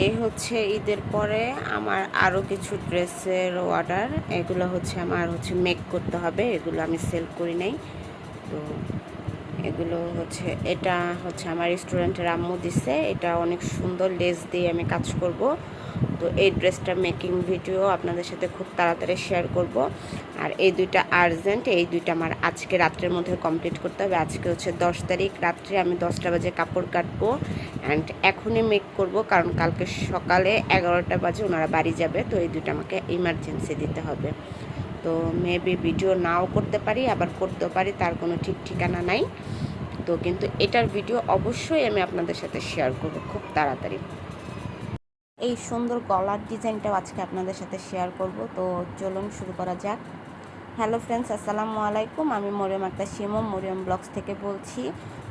এই হচ্ছে ঈদের পরে আমার আরও কিছু ড্রেসের অর্ডার। এগুলো হচ্ছে আমার মেক করতে হবে, এগুলো আমি সেল করি নাই। তো এগুলো এটা আমার রেস্টুরেন্টের আম্মু দিছে। এটা অনেক সুন্দর লেস দিয়ে আমি কাজ করব। তো এই ড্রেসটা মেকিং ভিডিও আপনাদের সাথে খুব তাড়াতাড়ি শেয়ার করব। আর এই দুইটা আর্জেন্ট, এই দুইটা আমার আজকে রাত্রের মধ্যে কমপ্লিট করতে হবে। আজকে 10 তারিখ রাত্রে আমি 10টা বাজে কাপড় কাটবো অ্যান্ড এখনই মেক করব, কারণ কালকে সকালে 11টা বাজে ওনারা বাড়ি যাবে। তো এই দুইটা আমাকে ইমার্জেন্সি দিতে হবে। তো মেবি ভিডিও নাও করতে পারি, আবার করতেও পারি, তার কোনো ঠিক ঠিকানা নাই। তো কিন্তু এটার ভিডিও অবশ্যই আমি আপনাদের সাথে শেয়ার করব খুব তাড়াতাড়ি। এই সুন্দর গলার ডিজাইনটাও আজকে আপনাদের সাথে শেয়ার করব। তো চলুন শুরু করা যাক। হ্যালো ফ্রেন্ডস, আসসালামু আলাইকুম। আমি মরিয়ম আক্তার শিমু, মরিয়ম ব্লগস থেকে বলছি।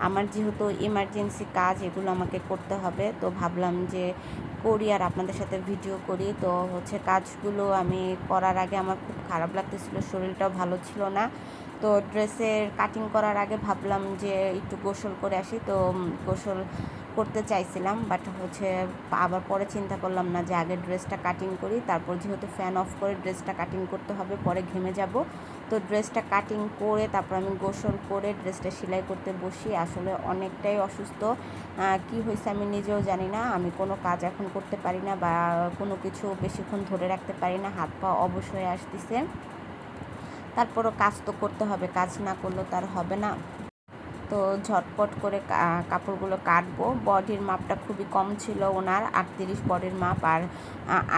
আমার যেহেতু ইমার্জেন্সি কাজ, এগুলো আমাকে করতে হবে, তো ভাবলাম যে করি আর আপনাদের সাথে ভিডিও করি। তো কাজগুলো আমি করার আগে আমার খুব খারাপ লাগতেছিল, শরীরটাও ভালো ছিল না। তো ড্রেসের কাটিং করার আগে ভাবলাম যে একটু গোসল করে আসি। তো গোসল করতে চাইছিলাম, বাট আবার পরে চিন্তা করলাম না, যে আগে ড্রেসটা কাটিং করি, তারপর যেহেতু ফ্যান অফ করে ড্রেসটা কাটিং করতে হবে, পরে ঘেমে যাব। তো ড্রেসটা কাটিং করে তারপর আমি গোসল করে ড্রেসটা সেলাই করতে বসি। আসলে অনেকটাই অসুস্থ, কি হয়েছে আমি নিজেও জানি না। আমি কোনো কাজ এখন করতে পারি না, বা কোনো কিছু বেশিক্ষণ ধরে রাখতে পারি না, হাত পা অবশ হয়ে আসতেছে। তারপরও কাজ তো করতে হবে, কাজ না করলেও তার হবে না। তো ঝটপট করে কাপড়গুলো কাটবো। বডির মাপটা খুবই কম ছিল ওনার, 38 বডির মাপ। আর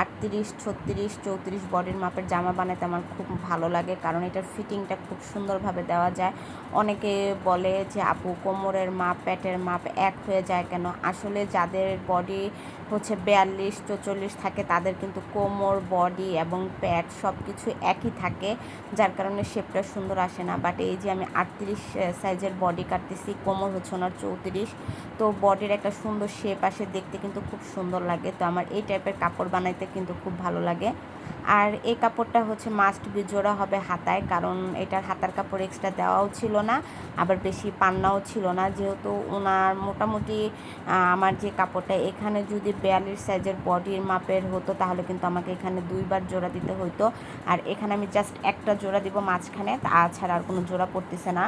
38, 36, 34 বডির মাপের জামা বানাতে আমার খুব ভালো লাগে, কারণ এটার ফিটিংটা খুব সুন্দরভাবে দেওয়া যায়। অনেকে বলে যে আপু কোমরের মাপ পেটের মাপ এক হয়ে যায় কেন? আসলে যাদের বডি 42, 44 থাকে, তাদের কিন্তু কোমর, বডি এবং পেট সব কিছু একই থাকে, যার কারণে শেপটা সুন্দর আসে না। বাট এই যে আমি 38 সাইজের বডি কাটতেছি, কোমর ওনার 34, তো বডির একটা সুন্দর শেপ আসে, দেখতে কিন্তু খুব সুন্দর লাগে। তো আমার এই টাইপের কাপড় বানাইতে কিন্তু খুব ভালো লাগে। আর এই কাপড়টা মাস্ট বি জোড়া হবে হাতায়, কারণ এটার হাতার কাপড় এক্সট্রা দেওয়াও ছিল না, আবার বেশি পান্নাও ছিল না। যেহেতু ওনার মোটামুটি আমার যে কাপড়টা এখানে যদি 42 সাইজের বডির মাপের হতো, তাহলে কিন্তু আমাকে এখানে 2বার জোড়া দিতে হতো। আর এখানে আমি জাস্ট একটা জোড়া দিব মাঝখানে, তাছাড়া আর কোনো জোড়া পড়তেছে না।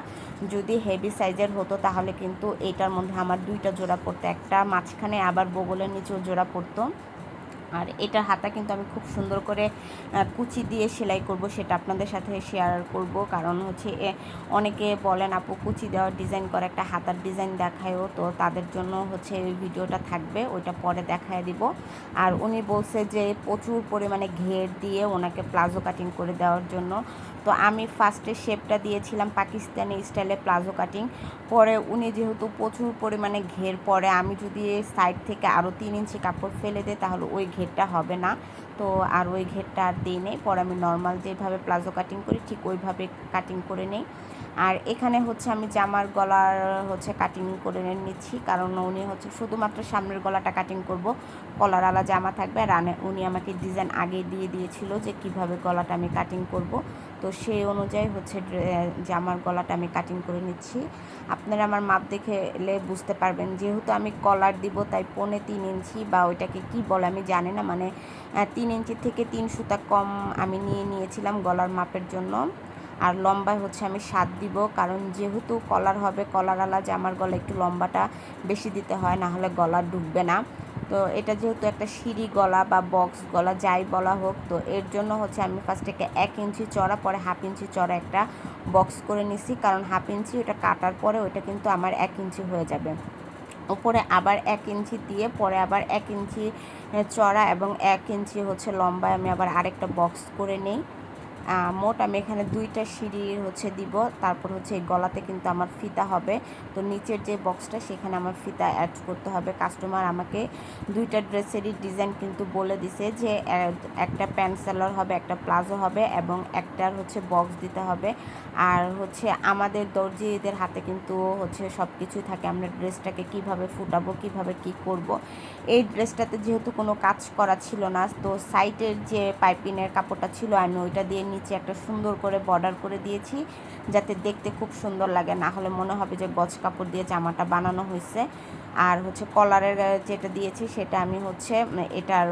যদি হেভি সাইজের হতো, তাহলে কিন্তু এইটার মধ্যে আমার 2টা জোড়া পড়তো, একটা মাঝখানে আবার বগলের নিচেও জোড়া পড়তো। আর এটার হাতা কিন্তু আমি খুব সুন্দর করে কুচি দিয়ে সেলাই করব, সেটা আপনাদের সাথে শেয়ার করব। কারণ অনেকে বলেন আপু কুচি দেওয়ার ডিজাইন করে একটা হাতার ডিজাইন দেখায়ও, তো তাদের জন্য এই ভিডিওটা থাকবে, ওইটা পরে দেখায় দিব। আর উনি বলছে যে প্রচুর পরিমাণে ঘের দিয়ে ওনাকে প্লাজো কাটিং করে দেওয়ার জন্য। তো আমি ফার্স্টে শেপটা দিয়েছিলাম পাকিস্তানি স্টাইলে প্লাজো কাটিং। পরে উনি যেহেতু প্রচুর পরিমাণে ঘের পরে, আমি যদি সাইড থেকে আরও 3 ইঞ্চি কাপড় ফেলে দিই, তাহলে ওই ঘেরটা হবে না। তো আর ওই ঘেরটা আর দিই নেই, পরে আমি নর্মাল যেভাবে প্লাজো কাটিং করি ঠিক ওইভাবে কাটিং করে নেই। আর এখানে আমি জামার গলার কাটিং করে নিচ্ছি, কারণ উনি শুধুমাত্র সামনের গলাটা কাটিং করব, কলারওয়ালা জামা থাকবে। আর উনি আমাকে ডিজাইন আগে দিয়ে দিয়েছিল যে কিভাবে গলাটা আমি কাটিং করব। তো সেই অনুযায়ী জামার গলাটা আমি কাটিং করে নিচ্ছি। আপনারা আমার মাপ দেখে এলে বুঝতে পারবেন, যেহেতু আমি কলার দিব, তাই 3.25 ইঞ্চি বা ওইটাকে কি বলে আমি জানি না, 3 ইঞ্চি থেকে 3 সুতা কম আমি নিয়েছিলাম গলার মাপের জন্য। আর লম্বায় আমি 7 দিব, কারণ যেহেতু কলার হবে, কলারওয়ালা জামার গলা একটু লম্বাটা বেশি দিতে হয়, না হলে গলা ঢুকবে না। তো এটা যেহেতু একটা সিঁড়ি গলা বা বক্স গলা যাই বলা হোক, তো এর জন্য আমি ফার্স্টে 1 ইঞ্চি চড়া, পরে 1/2 ইঞ্চি চড়া একটা বক্স করে নিছি, কারণ 1/2 ইঞ্চি ওটা কাটার পরে ওটা কিন্তু আমার 1 ইঞ্চি হয়ে যাবে। উপরে আবার 1 ইঞ্চি দিয়ে পরে আবার 1 ইঞ্চি চড়া এবং 1 ইঞ্চি লম্বায় আমি আবার আরেকটা বক্স করে নিই। মোট আমি এখানে 2টা সিঁড়ি দিব। তারপর এই গলাতে কিন্তু আমার ফিতা হবে, তো নিচের যে বক্সটা সেখানে আমার ফিতা অ্যাড করতে হবে। কাস্টমার আমাকে 2টা ড্রেসেরই ডিজাইন কিন্তু বলে দিছে, যে একটা প্যান্ট সেলার হবে, একটা প্লাজো হবে এবং একটার বক্স দিতে হবে। আর আমাদের দর্জিদের হাতে কিন্তু সব কিছুই থাকে, আমরা ড্রেসটাকে কিভাবে ফুটাবো, কিভাবে কি করব। এই ড্রেসটাতে যেহেতু কোনো কাজ করা ছিল না, তো সাইডের যে পাইপিনের কাপড়টা ছিল আমি ওইটা দিয়ে নিচে একটা সুন্দর করে বর্ডার করে দিয়েছি, যাতে দেখতে খুব সুন্দর লাগে, না হলে মনে হবে যে গজ কাপড় দিয়ে জামাটা বানানো হয়েছে। আর হচ্ছে কলারের যেটা দিয়েছি সেটা আমি হচ্ছে এটার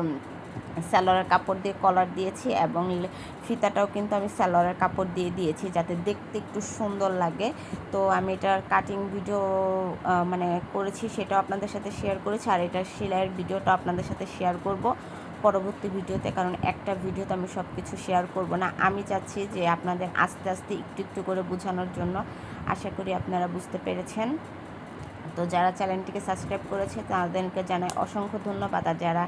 সালোয়ারের কাপড় দিয়ে কলার দিয়েছি, এবং ফিতাটাও কিন্তু আমি সালোয়ারের কাপড় দিয়ে দিয়েছি যাতে দেখতে একটু সুন্দর লাগে। তো আমি এটার কাটিং ভিডিও মানে করেছি, সেটাও আপনাদের সাথে শেয়ার করেছি, আর এটার সেলাইয়ের ভিডিওটা আপনাদের সাথে শেয়ার করব পরবর্তী ভিডিওতে, কারণ একটা ভিডিওতে আমি সব কিছু শেয়ার করব না। আমি চাচ্ছি যে আপনাদের আস্তে আস্তে একটু একটু করে বোঝানোর জন্য। আশা করি আপনারা বুঝতে পেরেছেন। তো যারা চ্যানেলটিকে সাবস্ক্রাইব করেছে তাদেরকে জানাই অসংখ্য ধন্যবাদ, আর যারা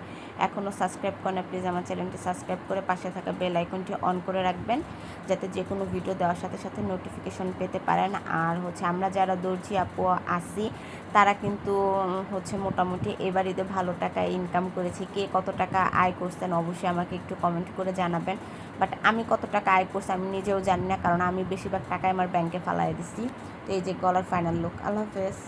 এখনও সাবস্ক্রাইব করেন প্লিজ আমার চ্যানেলটি সাবস্ক্রাইব করে পাশে থাকা বেল আইকনটি অন করে রাখবেন, যাতে যে কোনো ভিডিও দেওয়ার সাথে সাথে নোটিফিকেশন পেতে পারেন। আর হচ্ছে আমরা যারা দর্জি আপু আসি তারা কিন্তু হচ্ছে মোটামুটি এবার ঈদে ভালো টাকা ইনকাম করেছি। কে কত টাকা আয় করছেন অবশ্যই আমাকে একটু কমেন্ট করে জানাবেন। বাট আমি কত টাকা আয় করছি আমি নিজেও জানি না, কারণ আমি বেশিরভাগ টাকায় আমার ব্যাংকে ফালাই দিছি। তো এই যে গলার ফাইনাল লুক। আল্লাহ হাফেজ।